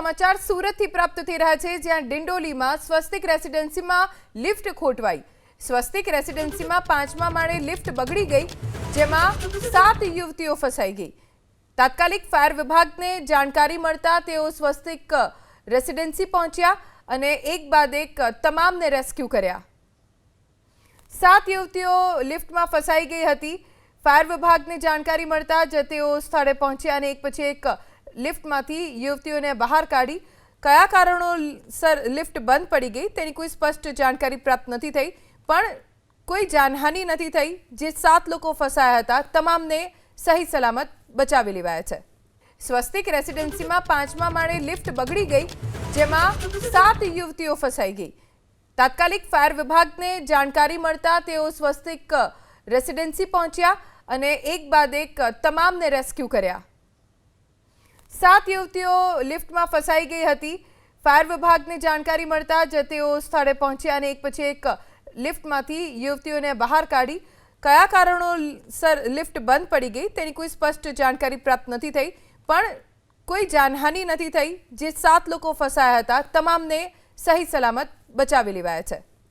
સમાચાર સુરતથી પ્રાપ્ત થઈ રહ્યા છે, જ્યાં ડિંડોલીમાં સ્વસ્તિક રેસિડેન્સીમાં લિફ્ટ ખોટવાઈ। સ્વસ્તિક રેસિડેન્સીમાં 5મા માળે લિફ્ટ બગડી ગઈ, જેમાં 7 યુવતીઓ ફસાઈ ગઈ। તાત્કાલિક ફાયર વિભાગને જાણકારી મળતા તેઓ સ્વસ્તિક રેસિડેન્સી પહોંચ્યા અને એક બાદ એક તમામને રેસ્ક્યુ કર્યા। 7 યુવતીઓ લિફ્ટમાં ફસાઈ ગઈ હતી। ફાયર વિભાગને જાણકારી મળતા જ તેઓ સ્થળે પહોંચ્યા અને એક પછી એક લિફ્ટમાંથી યુવતીઓને બહાર કાઢી। કયા કારણોસર લિફ્ટ બંધ પડી ગઈ તેની કોઈ સ્પષ્ટ જાણકારી પ્રાપ્ત નથી થઈ, પણ કોઈ જાનહાનિ નથી થઈ। જે 7 લોકો ફસાયા હતા તમામને સહી સલામત બચાવી લેવાયા છે। સ્વસ્તિક રેસિડેન્સીમાં 5મા માળે લિફ્ટ બગડી ગઈ, જેમાં 7 યુવતીઓ ફસાઈ ગઈ। તાત્કાલિક ફાયર વિભાગને જાણકારી મળતા તેઓ સ્વસ્તિક રેસિડેન્સી પહોંચ્યા અને એક બાદ એક તમામને રેસ્ક્યુ કર્યા। 7 યુવતીઓ લિફ્ટમાં ફસાઈ ગઈ હતી। ફાયર વિભાગને જાણકારી મળતા જ તેઓ સ્થળે પહોંચ્યા અને એક પછી એક લિફ્ટમાંથી યુવતીઓને બહાર કાઢી। કયા કારણોસર લિફ્ટ બંધ પડી ગઈ તેની કોઈ સ્પષ્ટ જાણકારી પ્રાપ્ત નથી થઈ, પણ કોઈ જાનહાનિ નથી થઈ। જે 7 લોકો ફસાયા હતા તમામને સહી સલામત બચાવી લેવાયા છે।